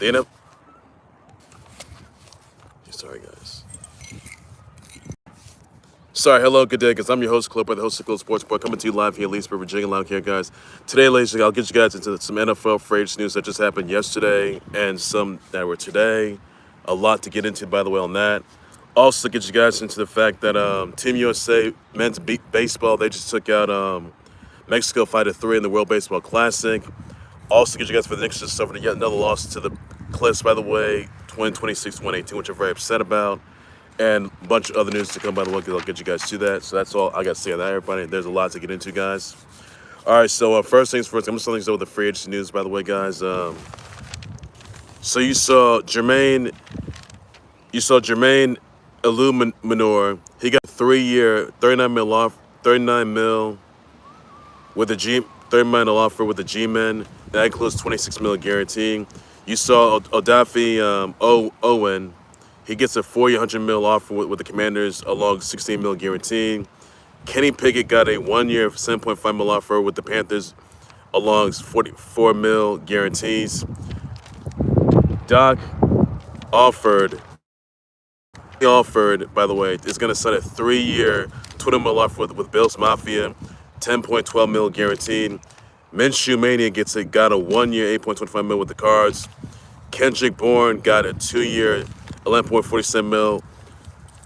Dana. Sorry, guys. Sorry, hello, good day, guys. I'm your host, Clip, the host of Clip Sports Boy, coming to you live here in Leesburg, Virginia, live here, guys. Today, ladies and gentlemen, I'll get you guys into some NFL free agent news that just happened yesterday and some that were today. A lot to get into, by the way, on that. Also, get you guys into the fact that Team USA men's baseball, they just took out Mexico 5-3 in the World Baseball Classic. Also, get you guys for the Knicks just suffered yet another loss to the Cliffs, by the way, 26-118, which I'm very upset about. And a bunch of other news to come, by the way, because I'll get you guys to that. So that's all I got to say on that, everybody. There's a lot to get into, guys. All right, so first things first, I'm just starting with the free agency news, by the way, guys. So you saw Jermaine Eluemunor. He got a 3-year, $39 mil with a $30 million offer with the G-Men. That includes $26 million guarantee. You saw Odafe Owen. He gets a 4-year, $100 million offer with the Commanders, along $16 million guarantee. Kenny Pickett got a 1-year, $7.5 million offer with the Panthers, along $44 million guarantees. Doc Alford, by the way, is going to sign a 3-year, $20 million offer with Bills Mafia, $10.12 million guaranteed. MinshewMania got a 1-year, $8.25 million with the Cards. Kendrick Bourne got a 2-year, $11.47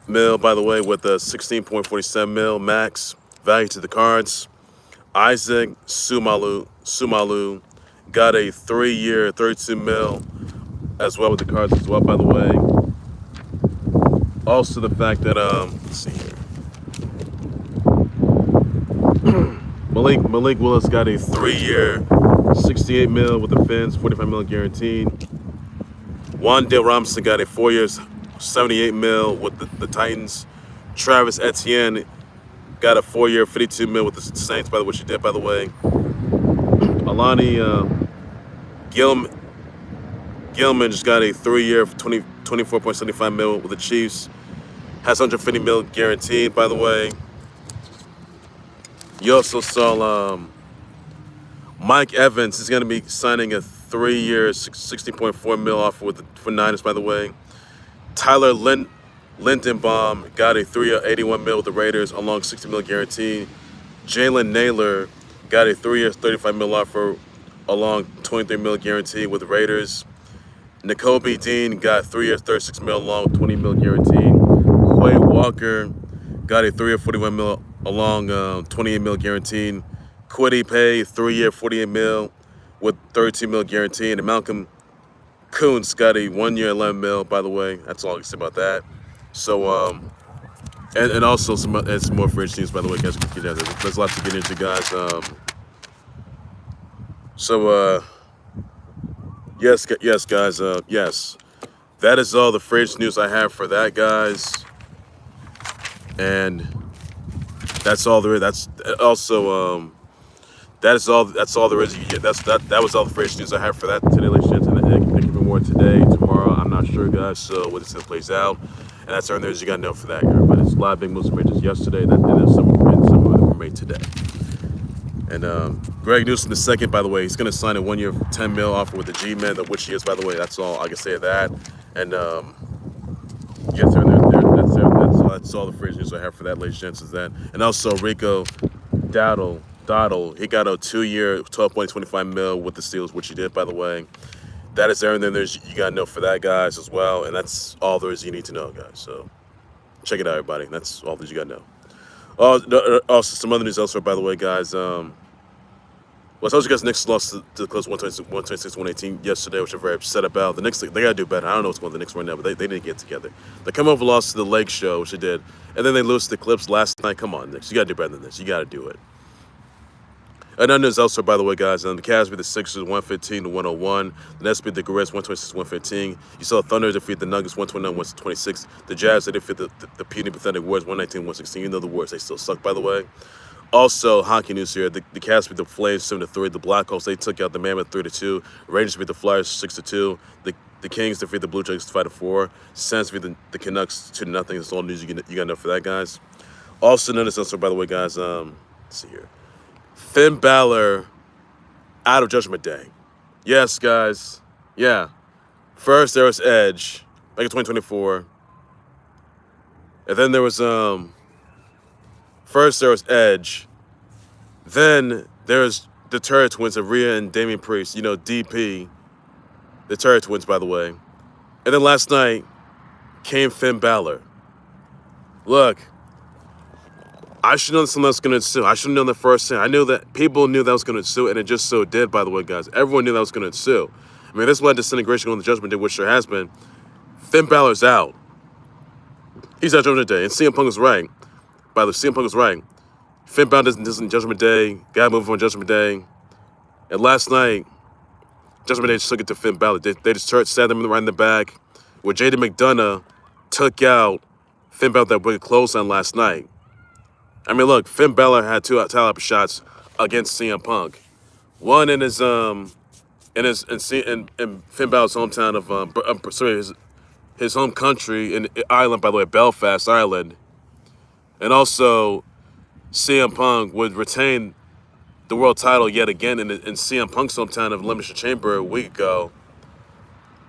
mil, by the way, with a $16.47 mil max value to the Cards. Isaac Seumalo got a 3-year, $32 mil as well with the Cards as well, by the way. Also, the fact that let's see here. Malik Willis got a 3-year, $68 mil with the Fins, $45 million guaranteed. Wan'Dale Robinson got a 4-year, $78 mil with the Titans. Travis Etienne got a 4-year, $52 mil with the Saints, by the way, which he did, by the way. Alani Gilman just got a 3-year, $24.75 mil with the Chiefs. Has $150 mil guaranteed, by the way. You also saw Mike Evans is going to be signing a 3-year, $60.4 mil offer for Niners, by the way. Tyler Lindenbaum got a 3-year, $81 mil with the Raiders, along $60 mil guarantee. Jalen Nailor got a 3-year, $35 mil offer, along $23 mil guarantee with the Raiders. Nakobe Dean got 3-year, $36 mil, along $20 mil guarantee. Quay Walker got a 3-year, $41 mil, along $28 mil guaranteed. Kwity Paye, 3-year, $48 mil with $32 mil guaranteed. And Malcolm Koonce got a 1-year, $11 mil, by the way. That's all I can say about that. So, and also some more free agent news, by the way, guys. There's a lot to get into, guys. Yes, guys. Yes, that is all the free agent news I have for that, guys. And that's all there is. That's also that's all there is. That was all the free agent news I have for that today, ladies and gentlemen. There could be more today, tomorrow. I'm not sure, guys. So what this plays out, and that's all there is. You got to know for that, everybody. It's a lot of big moves made just yesterday, and then some were made today. And Greg Newsome II, by the way, he's going to sign a 1-year, $10 mil offer with the G-Men, of which he is, by the way. That's all I can say of that. And yes, that's all the free news I have for that, ladies and gents, is that. And also Rico Dowdle, he got a 2-year, $12.25 mil with the Steelers, which he did, by the way. That is everything you got to know for that, guys, as well. And that's all there is you need to know, guys. So check it out, everybody. That's all that you got to know. Also, some other news elsewhere, by the way, guys. Well, I told you guys Knicks lost to the Clippers 126-118 yesterday, which I'm very upset about. The Knicks, they got to do better. I don't know what's going on with the Knicks right now, but they didn't get together. They come over lost to the Lake Show, which they did, and then they lose to the Clips last night. Come on, Knicks. You got to do better than this. You got to do it. Another news elsewhere, by the way, guys. The Cavs beat the Sixers 115-101. The Nets beat the Grizz 126-115. You saw the Thunder defeat the Nuggets 129-126. The Jazz, they defeat the puny, pathetic Warriors 119-116. You know the Warriors, they still suck, by the way. Also, hockey news here. The Cavs beat the Flames 7-3. The Blackhawks, they took out the Mammoth 3-2. Rangers beat the Flyers 6-2. The Kings defeat the Blue Jays 5-4. Sens beat the Canucks 2-0. That's all news you got to know for that, guys. Also, another elsewhere, by the way, guys. Let's see here. Finn Balor out of Judgment Day. Yes, guys. Yeah. First there was Edge back in 2024, and then there was first there was Edge, then there's the Terror Twins of Rhea and Damian Priest. You know, DP, the Terror Twins, by the way. And then last night came Finn Balor. Look, I should know someone else was going to sue. I should have known the first thing. I knew that people knew that was going to sue, and it just so did, by the way, guys. Everyone knew that was going to sue. I mean, this led to disintegration on the Judgment Day, which there has been. Finn Balor's out. He's out Judgment Day, and CM Punk was right. By the way, CM Punk was right. Finn Balor doesn't Judgment Day. Got moved on Judgment Day. And last night, Judgment Day just took it to Finn Balor. They just stabbed him right in the back, where J.D. McDonough took out Finn Balor that wicked clothesline last night. I mean, look, Finn Balor had two title shots against CM Punk. One in his in Finn Balor's hometown of his home country in Ireland, by the way, Belfast, Ireland. And also, CM Punk would retain the world title yet again in CM Punk's hometown of Elimination Chamber a week ago,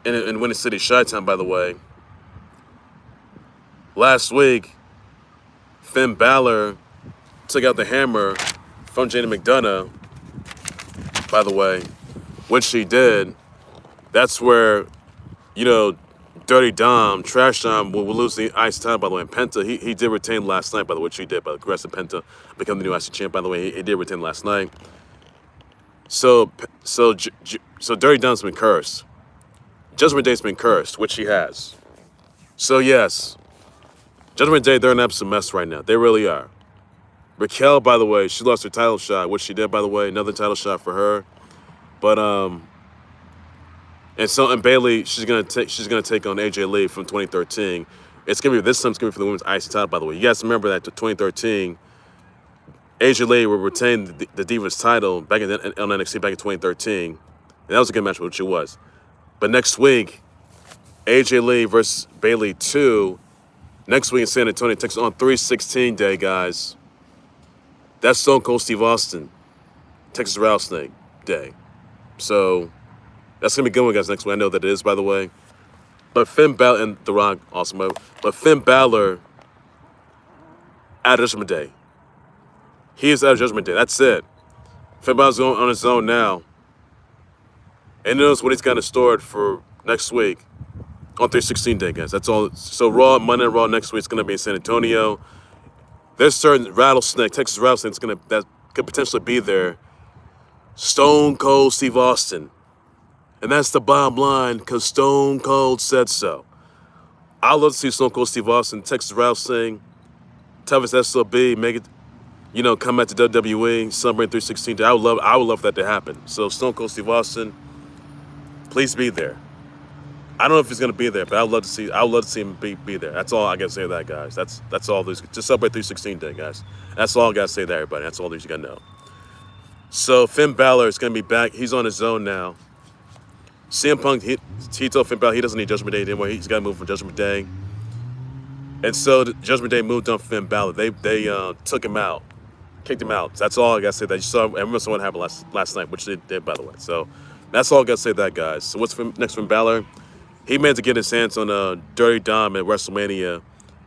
in Windy City, Chi-Town, by the way. Last week, Finn Balor took out the hammer from J.D. McDonough, by the way, which she did. That's where, you know, Dirty Dom, Trash Dom will lose the IC title, by the way. And Penta, he did retain last night, by the way, which he did. By the way, Penta become the new IC champ, by the way. He did retain last night. So Dirty Dom's been cursed. Judgment Day's been cursed, which he has. So yes, Judgment Day, they're an absolute mess right now. They really are. Raquel, by the way, she lost her title shot, which she did, by the way. Another title shot for her. But and Bayley, she's gonna take on AJ Lee from 2013. This time it's gonna be for the women's IC title, by the way. You guys remember that 2013, AJ Lee will retain the Divas title back on NXT back in 2013. And that was a good match, which it was. But next week, AJ Lee versus Bayley 2. Next week in San Antonio, takes on 3/16 Day, guys. That's Stone Cold Steve Austin, Texas Rattlesnake Day. So that's going to be a good one, guys, next week. I know that it is, by the way. But Finn Balor and The Rock, awesome. But Finn Balor out of Judgment Day. He is out of Judgment Day. That's it. Finn Balor's going on his own now. And knows what he's got in store for next week on 3/16 Day, guys. That's all. So Raw, Monday Raw next week is going to be in San Antonio. There's certain Rattlesnake, Texas Rattlesnake, that could potentially be there. Stone Cold Steve Austin. And that's the bottom line, because Stone Cold said so. I'd love to see Stone Cold Steve Austin, Texas Rattlesnake, toughest SOB, make it, come back to WWE, celebrate 3/16. I would love that to happen. So Stone Cold Steve Austin, please be there. I don't know if he's gonna be there, but I would love to see him be there. That's all I gotta say to that, guys. That's all this. Just celebrate 3/16 Day, guys. That's all I gotta say to everybody. That's all that you gotta know. So Finn Balor is gonna be back. He's on his own now. CM Punk, he told Finn Balor he doesn't need Judgment Day anymore. He's got to move from Judgment Day. And so Judgment Day moved on Finn Balor. They took him out, kicked him out. That's all I got to say. That you saw, everyone saw what happened last night, which they did, by the way. So that's all I got to say to that, guys. So what's next for Finn Balor? He meant to get his hands on Dirty Dom at WrestleMania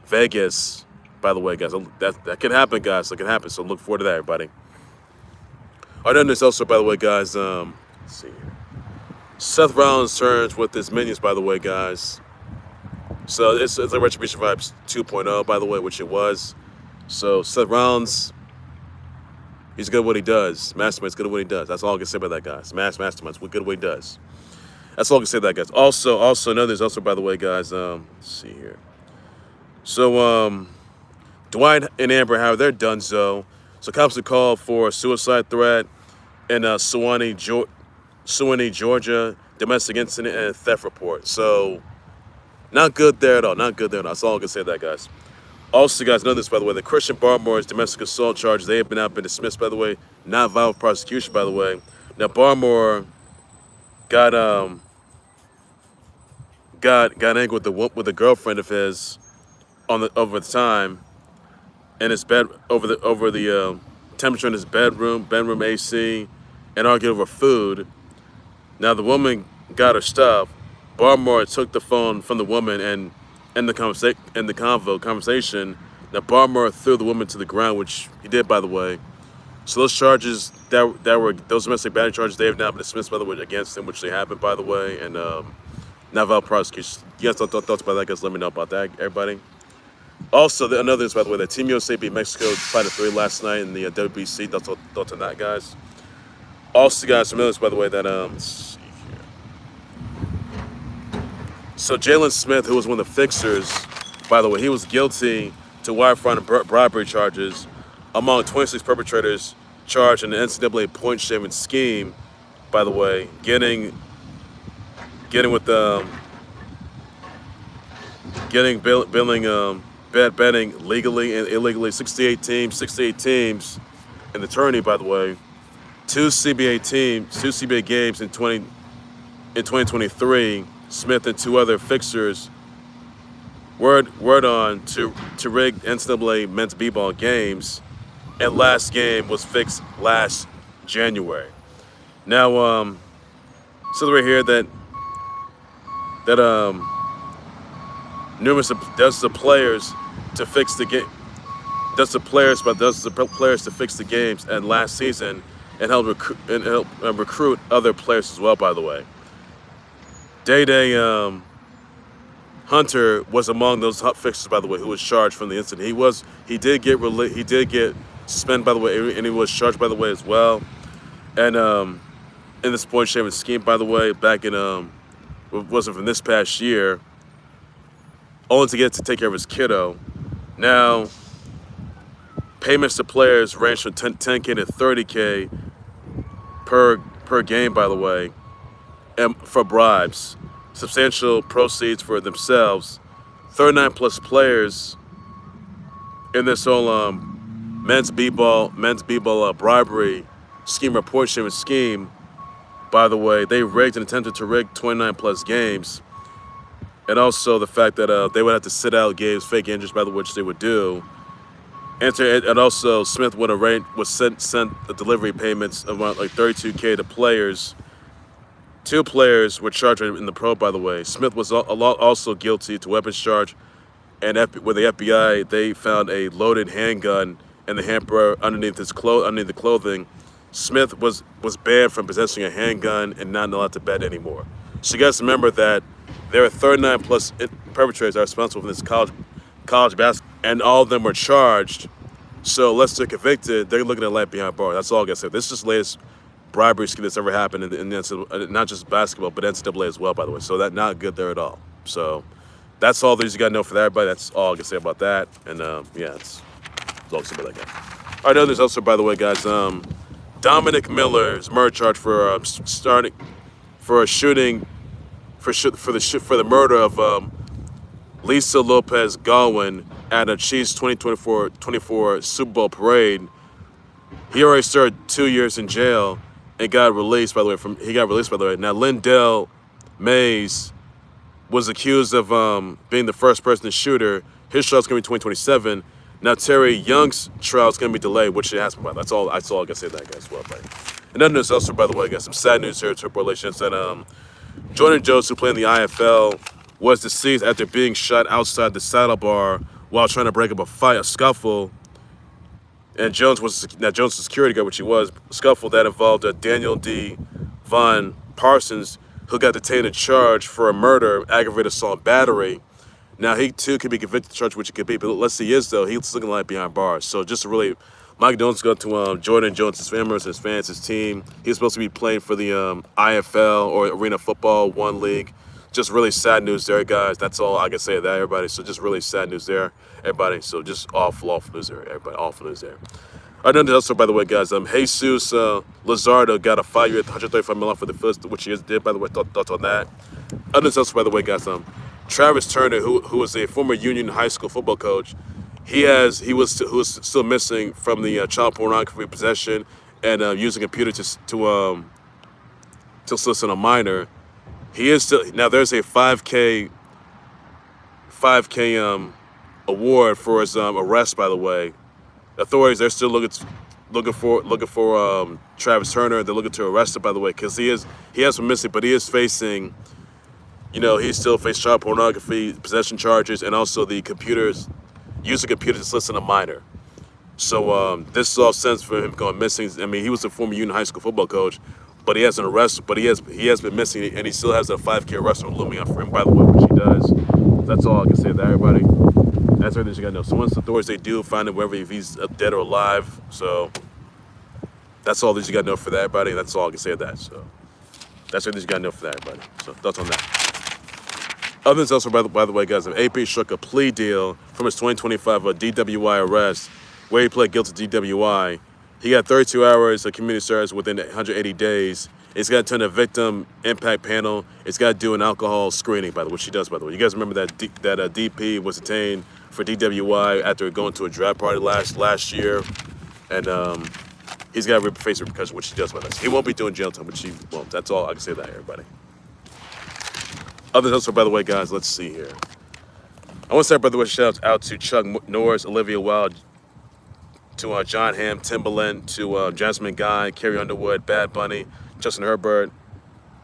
Vegas, by the way, guys. That can happen, guys. That can happen. So look forward to that, everybody. All right, then there's also, by the way, guys, let's see here. Seth Rollins turns with his minions, by the way, guys. So it's like Retribution Vibes 2.0, by the way, which it was. So Seth Rollins, he's good at what he does. Mastermind's good at what he does. That's all I can say about that, guys. Mastermind's good at what he does. That's all I can say about that, guys. Also, another there's also, by the way, guys, let's see here. So, Dwight and Amber Howard, they're done, so cops have called for a suicide threat in Suwanee, Georgia, domestic incident and theft report. So, not good there at all. Not good there at all. That's all I can say to that, guys. Also, guys, know this, by the way. The Christian Barmore's domestic assault charges, they have been dismissed, by the way. Not violent prosecution, by the way. Now, Barmore got angry with a girlfriend of his over the time in his bed over the temperature in his bedroom AC, and argued over food. Now, the woman got her stuff, Barmore took the phone from the woman and in the conversation. Now Barmore threw the woman to the ground, which he did, by the way. So those charges that were those domestic battery charges, they have now been dismissed, by the way, against him, which they happened, by the way, and now valid prosecution. You guys thoughts about that? Guys, let me know about that, everybody. Also, another thing, by the way, that Team USA beat Mexico 5-3 last night in the WBC. Thoughts on that, guys. Also, guys, remember this, by the way, that let's see here. So Jalen Smith, who was one of the fixers, by the way, he was guilty to wire fraud and bribery charges among 26 perpetrators charged in the NCAA point-shaving scheme. By the way, getting betting legally and illegally 68 teams in the tourney, by the way. Two CBA games in 2023. Smith and two other fixers word on to rig NCAA men's b-ball games, and last game was fixed last January. Now, so right here that numerous does the players to fix the game, does the players to fix the games and last season, and help recruit other players as well, by the way. Day Hunter was among those fixers, by the way, who was charged from the incident. He did get suspended, by the way, and he was charged, by the way, as well. And in this point shaving scheme, by the way, back in wasn't from this past year, only to get to take care of his kiddo. Now, payments to players range from $10K to $30K per game, by the way, and for bribes. Substantial proceeds for themselves. 39 plus players in this whole men's b-ball bribery scheme, or point shaving scheme. By the way, they rigged and attempted to rig 29 plus games, and also the fact that they would have to sit out games, fake injuries, by the way, which they would do. And also Smith would sent the delivery payments of around like $32K to players. Two players were charged in the probe, by the way. Smith was also guilty to weapons charge, and with the FBI, they found a loaded handgun in the hamper underneath the clothing. Smith was banned from possessing a handgun and not allowed to bet anymore. So you guys remember that there are 39 plus perpetrators that are responsible for this college basketball, and all of them were charged. So unless they're convicted, they're looking at life behind bars. That's all I gotta say. This is the latest bribery scheme that's ever happened in NCAA, not just basketball, but NCAA as well, by the way. So that's not good there at all. So that's all there's you gotta know for everybody. That's all I can say about that. And yeah, it's all I can say about that guy. All right, now there's also, by the way, guys, Dominic Miller's murder charge for the murder of Lisa Lopez Galwin at a Chiefs 2024 Super Bowl parade. He already served 2 years in jail and got released, by the way. Now, Lindell Mays was accused of being the first person to shoot her. His trial's going to be 2027. Now, Terry Young's trial is going to be delayed, which it has been. That's all I got to say to that, guys. Well, buddy. And then there's also, by the way, I got some sad news here. Turbo Relations that Jordan Jones, who played in the IFL, was deceased after being shot outside the Saddle Bar while trying to break up a scuffle. And Jones was a security guard, which he was. A scuffle that involved Daniel D. Von Parsons, who got detained and charged for a murder, aggravated assault, and battery. Now, he, too, could be convicted of charge, which he could be. But let's see, he's looking like behind bars. So just to really, my condolences go to Jordan Jones, his family, his fans, his team. He's supposed to be playing for the IFL, or Arena Football, one league. Just really sad news there, guys. That's all I can say to that, everybody. So just really sad news there, everybody. So just awful news there, everybody. Awful news there. I know also, by the way, guys, Jesus Luzardo got a 5-year, $135 million for the first, which he did, by the way. Thoughts on that. Others also, by the way, guys, Travis Turner, who was a former Union high school football coach, who was still missing from the child pornography possession and using a computer to solicit a minor. He is still now. There's a 5K award for his arrest. By the way, authorities, they're still looking for Travis Turner. They're looking to arrest him, by the way, because he has been missing, but he is facing You know, he still faced child pornography, possession charges, and also the use of computers to listen a minor. So this is all sense for him going missing. I mean, he was a former Union high school football coach, but he has an arrest. But he has been missing, and he still has a 5K arrest looming out for him. By the way, which he does. That's all I can say to everybody. That's everything you gotta know. So once the authorities they do find him, whether if he's dead or alive, so that's all that you gotta know for that, everybody. That's all I can say to that. So that's everything you gotta know for that, everybody. So thoughts on that. Other than also, by the way, guys, AP struck a plea deal from his 2025 DWI arrest, where he pled guilty to DWI. He got 32 hours of community service within 180 days. It's got to turn a victim impact panel. It's got to do an alcohol screening, by the way, which she does, by the way. You guys remember that DP was detained for DWI after going to a draft party last year, and he's got to face repercussions, which he does by this. He won't be doing jail time, but she won't. That's all I can say to that, everybody. Other than also, by the way, guys, let's see here. I want to start, by the way, shout out to Chuck Norris, Olivia Wilde, to John Hamm, Timbaland, to Jasmine Guy, Carrie Underwood, Bad Bunny, Justin Herbert,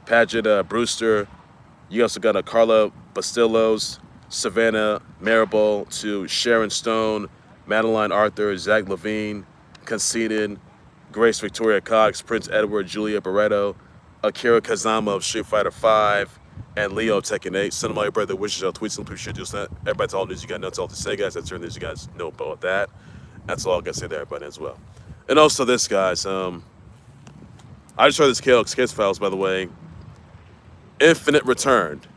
Paget Brewster. You also got Carla Bastillos, Savannah Marable, to Sharon Stone, Madeline Arthur, Zach Levine, Conceited, Grace Victoria Cox, Prince Edward, Julia Barreto, Akira Kazama of Street Fighter V, and Leo Tekken 8. Send them all your brother wishes. I'll tweet some people should do that. Everybody's all news you got notes all to say, guys. That's certain news you guys know about that. That's all I got to say to everybody as well. And also this, guys. I just heard this case files, by the way. Infinite returned.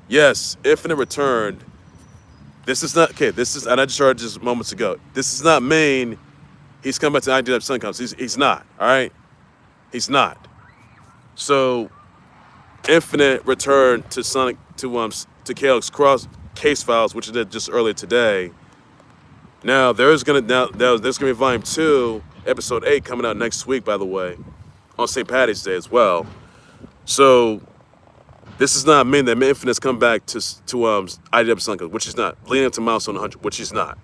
Yes, Infinite returned. This is not, okay, this is, and I just heard just moments ago. This does not mean he's come back to IDW Sun Comes. He's not, all right? He's not. So, Infinite returned to KLX Cross case files, which it did just earlier today. Now there's gonna be Volume 2, Episode 8 coming out next week, by the way, on St. Patty's Day as well. So this does not mean that Infinite's come back to IDW Sun Comes, which he's not, leading up to Milestone 100, which he's not.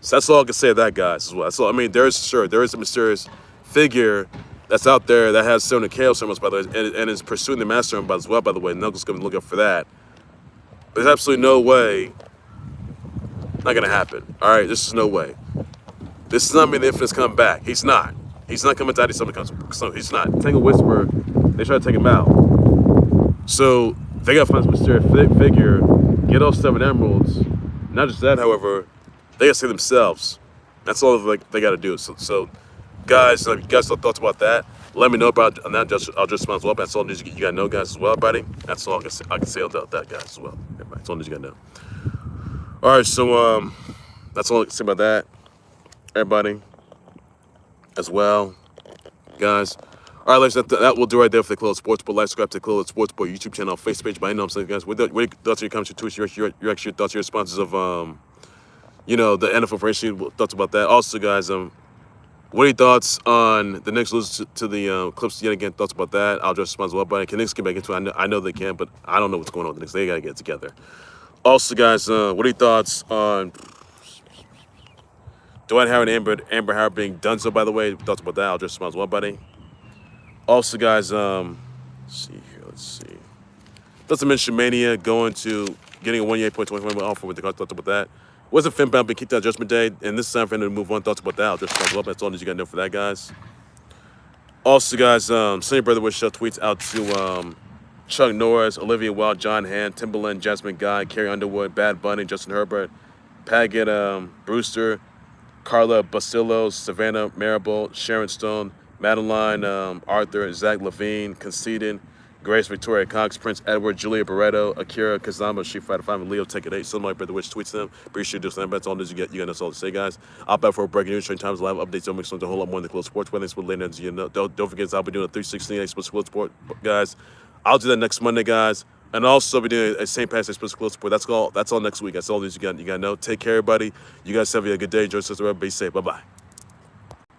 So that's all I can say to that, guys, as well. That's all. I mean, there is a mysterious figure that's out there that has 7 KO ceremonies, by the way, and is pursuing the master as well, by the way. Knuckles going to look up for that. There's absolutely no way. Not going to happen. All right? This is no way. This does not mean the Infinite's coming back. He's not. He's not coming to ID Summit Comes. So he's not. Tangle Whisperer, they try to take him out. So they got to find some mysterious figure, get all 7 emeralds. Not just that, however, they got to see themselves. That's all they got to do. So guys, if you guys have thoughts about that, let me know about and that. I'll just respond as well. That's all news you got to know, guys, as well, everybody. That's all I can say about that, guys, as well. Everybody, that's all news you got to know. All right, so that's all I can say about that, everybody, as well, guys. All right, ladies, that will do right there for the Khalil Sports Board. Like, subscribe to the Khalil Sports Board YouTube channel, Facebook page. But I know I'm saying, guys, what are your thoughts, your comments, your tweets, your actual thoughts, your responses of, the NFL franchise, thoughts about that. Also, guys, what are your thoughts on the Knicks losing to the Clips yet again? Thoughts about that? I'll just respond as well. But can Knicks get back into it? I know they can, but I don't know what's going on with the Knicks. They got to get it together. Also, guys, what are your thoughts on Dwight Howard and Amber Howard being done so, by the way? Thoughts about that? I'll just respond as well, buddy. Also, guys, let's see. That's a MinshewMania going to getting a 1-year .21 offer with the thoughts about that. Wasn't Finn Bound being kicked out Judgment Day, and this is time for him to move on. Thoughts about that? I'll just respond as well. That's all that you got to know for that, guys. Also, guys, send your brother wish tweets out to Chuck Norris, Olivia Wilde, John Hamm, Timbaland, Jasmine Guy, Carrie Underwood, Bad Bunny, Justin Herbert, Paget Brewster, Carla Bastillos, Savannah Marable, Sharon Stone, Madeline Arthur, Zach Levine, Conceited, Grace Victoria Cox, Prince Edward, Julia Barreto, Akira Kazama, Street Fighter V, and Leo Tekken 8. Some of my brother which tweets them. Appreciate you doing that. That's all news you get. You got us all to say, guys. I'll back for breaking news, trading times, live updates. Don't mix a whole lot more than the close sports weddings with later. You know, don't forget, I'll be doing a 316 Express Close Sport, guys. I'll do that next Monday, guys. And also be doing a St. Patrick's Express Close Sport. That's all next week. That's all news you got to know. Take care, everybody. You guys have a good day. Enjoy yourself. Be safe. Bye-bye.